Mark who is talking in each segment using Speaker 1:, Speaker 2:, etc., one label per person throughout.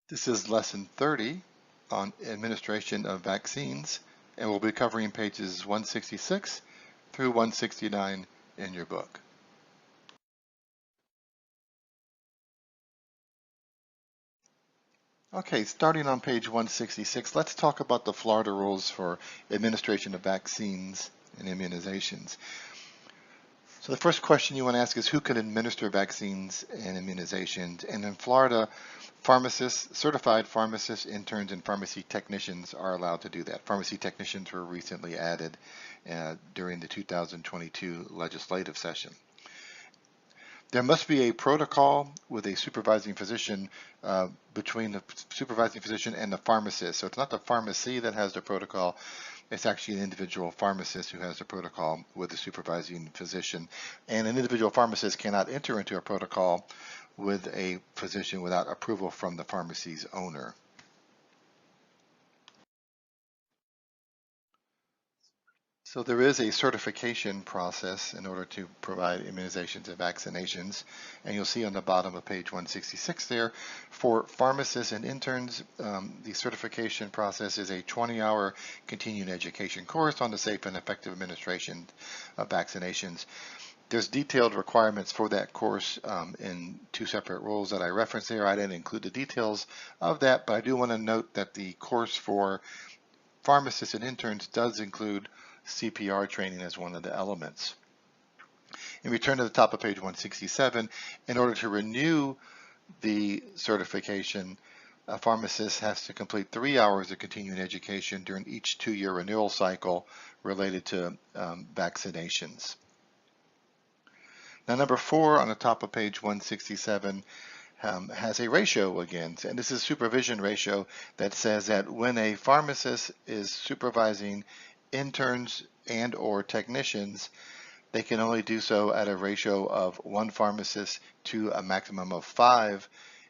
Speaker 1: This is lesson 30 on administration of vaccines, and we'll be covering pages 166 through 169 in your book. Okay, starting on page 166, let's talk about the Florida rules for administration of vaccines and immunizations. So the first question you want to ask is who can administer vaccines and immunizations? And in Florida, pharmacists, certified pharmacists, interns, and pharmacy technicians are allowed to do that. Pharmacy technicians were recently added during the 2022 legislative session. There must be a protocol with a supervising physician between the supervising physician and the pharmacist. So it's not the pharmacy that has the protocol. It's actually an individual pharmacist who has the protocol with the supervising physician. And an individual pharmacist cannot enter into a protocol with a physician without approval from the pharmacy's owner. So there is a certification process in order to provide immunizations and vaccinations. And you'll see on the bottom of page 166 there, for pharmacists and interns, the certification process is a 20-hour continuing education course on the safe and effective administration of vaccinations. There's detailed requirements for that course in two separate rules that I referenced there. I didn't include the details of that, but I do want to note that the course for pharmacists and interns does include CPR training as one of the elements. And we turn to the top of page 167. In order to renew the certification, a pharmacist has to complete 3 hours of continuing education during each 2-year renewal cycle related to vaccinations. Now, number 4 on the top of page 167 has a ratio again, and this is supervision ratio that says that when a pharmacist is supervising interns and or technicians, they can only do so at a ratio of 1 pharmacist to a maximum of 5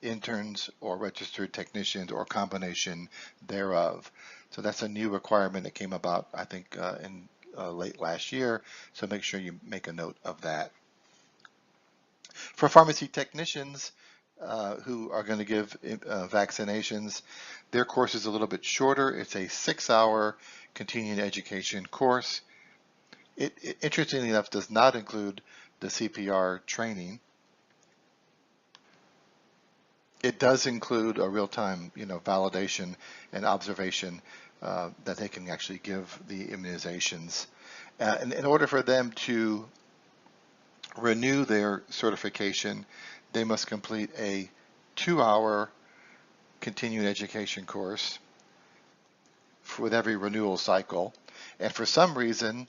Speaker 1: interns or registered technicians or combination thereof. So that's a new requirement that came about, I think, in late last year, so make sure you make a note of that. For pharmacy technicians who are going to give vaccinations, their course is a little bit shorter. It's a 6-hour continuing education course. It interestingly enough does not include the CPR training. It does include a real-time, validation and observation that they can actually give the immunizations. And in order for them to renew their certification, they must complete a 2-hour continuing education course with every renewal cycle. And for some reason,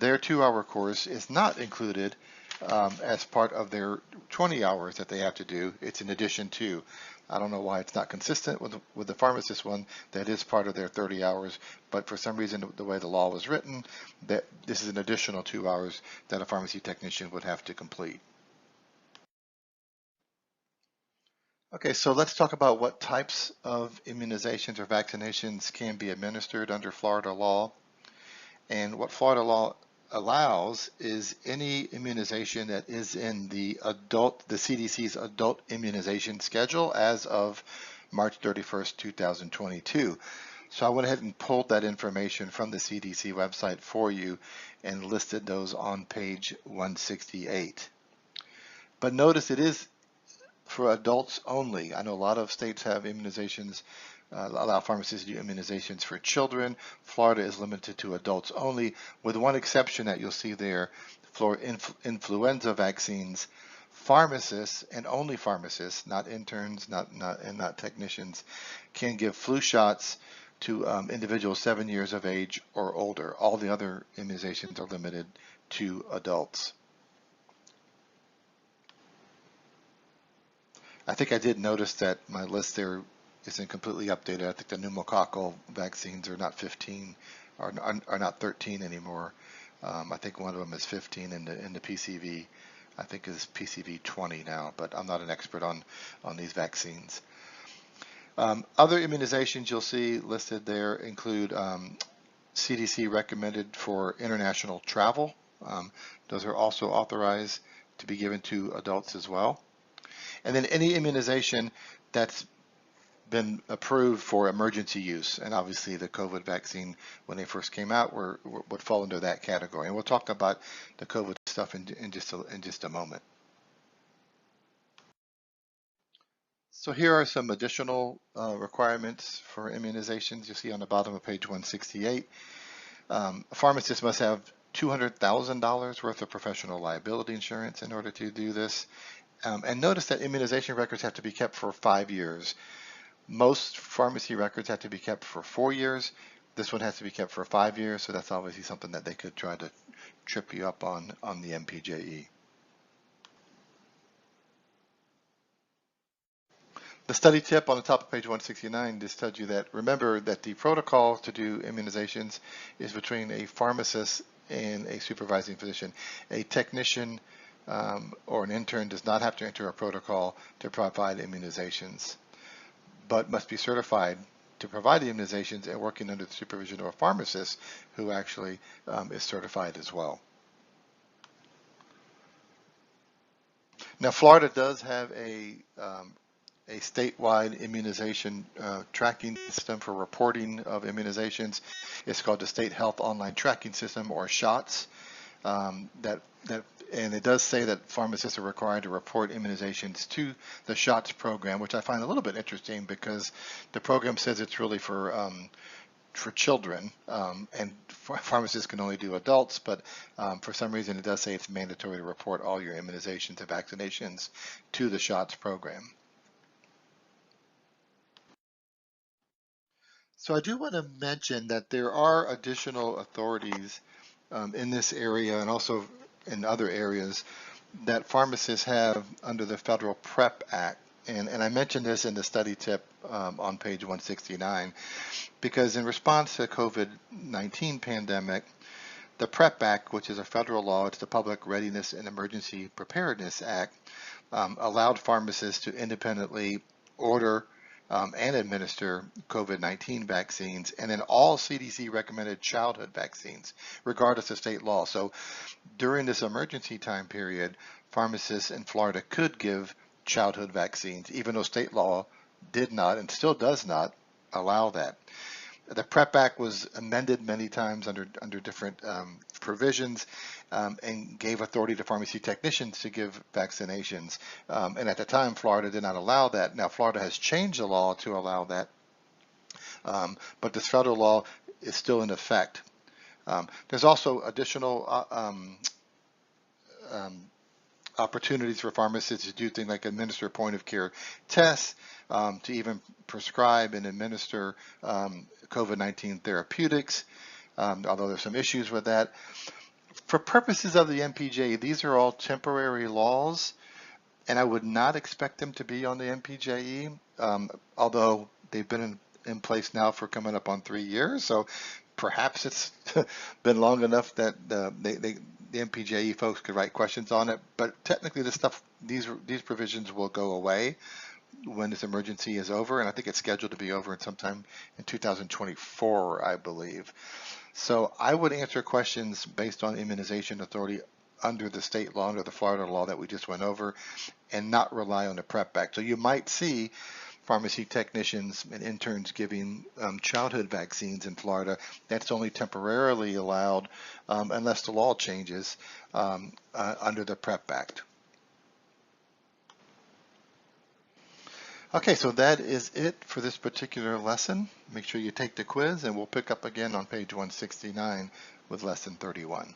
Speaker 1: their 2-hour course is not included as part of their 20 hours that they have to do. It's in addition to. I don't know why it's not consistent with the pharmacist one. That is part of their 30 hours, but for some reason, the way the law was written, that this is an additional 2 hours that a pharmacy technician would have to complete. Okay, so let's talk about what types of immunizations or vaccinations can be administered under Florida law. And what Florida law allows is any immunization that is in the CDC's adult immunization schedule as of March 31st, 2022. So I went ahead and pulled that information from the CDC website for you and listed those on page 168. But notice it is for adults only. I know a lot of states have immunizations, allow pharmacists to do immunizations for children. Florida is limited to adults only, with one exception that you'll see there for influenza vaccines. Pharmacists, and only pharmacists, not interns, not technicians, can give flu shots to individuals 7 years of age or older. All the other immunizations are limited to adults. I think I did notice that my list there isn't completely updated. I think the pneumococcal vaccines are not 15, are not 13 anymore. I think one of them is 15 in the PCV. I think is PCV 20 now, but I'm not an expert on these vaccines. Other immunizations you'll see listed there include CDC recommended for international travel. Those are also authorized to be given to adults as well. And then any immunization that's been approved for emergency use, and obviously the COVID vaccine, when they first came out, would fall into that category. And we'll talk about the COVID stuff in just a moment. So here are some additional requirements for immunizations. You see on the bottom of page 168. A pharmacist must have $200,000 worth of professional liability insurance in order to do this. And notice that immunization records have to be kept for 5 years. Most pharmacy records have to be kept for 4 years. This one has to be kept for 5 years, so that's obviously something that they could try to trip you up on the MPJE. The study tip on the top of page 169 just tells you that remember that the protocol to do immunizations is between a pharmacist and a supervising physician. A technician or an intern does not have to enter a protocol to provide immunizations, but must be certified to provide the immunizations and working under the supervision of a pharmacist who actually is certified as well. Now, Florida does have a statewide immunization tracking system for reporting of immunizations. It's called the State Health Online Tracking System, or SHOTS. And it does say that pharmacists are required to report immunizations to the SHOTS program, which I find a little bit interesting because the program says it's really for children, and pharmacists can only do adults, but for some reason it does say it's mandatory to report all your immunizations and vaccinations to the SHOTS program. So I do want to mention that there are additional authorities in this area and also in other areas that pharmacists have under the Federal PrEP Act. And I mentioned this in the study tip on page 169, because in response to the COVID-19 pandemic, the PrEP Act, which is a federal law, it's the Public Readiness and Emergency Preparedness Act, allowed pharmacists to independently order and administer COVID-19 vaccines, and then all CDC recommended childhood vaccines, regardless of state law. So during this emergency time period, pharmacists in Florida could give childhood vaccines, even though state law did not and still does not allow that. The PrEP Act was amended many times under different provisions and gave authority to pharmacy technicians to give vaccinations. And at the time, Florida did not allow that. Now, Florida has changed the law to allow that, but this federal law is still in effect. There's also additional opportunities for pharmacists to do things like administer point-of-care tests, to even prescribe and administer COVID-19 therapeutics, although there's some issues with that. For purposes of the MPJE, these are all temporary laws, and I would not expect them to be on the MPJE, although they've been in place now for coming up on 3 years, so perhaps it's been long enough that the MPJE folks could write questions on it, but technically these provisions will go away when this emergency is over, and I think it's scheduled to be over sometime in 2024, I believe. So I would answer questions based on immunization authority under the state law, under the Florida law that we just went over, and not rely on the PrEP Act. So you might see pharmacy technicians and interns giving childhood vaccines in Florida. That's only temporarily allowed unless the law changes under the PrEP Act. Okay, so that is it for this particular lesson. Make sure you take the quiz, and we'll pick up again on page 169 with lesson 31.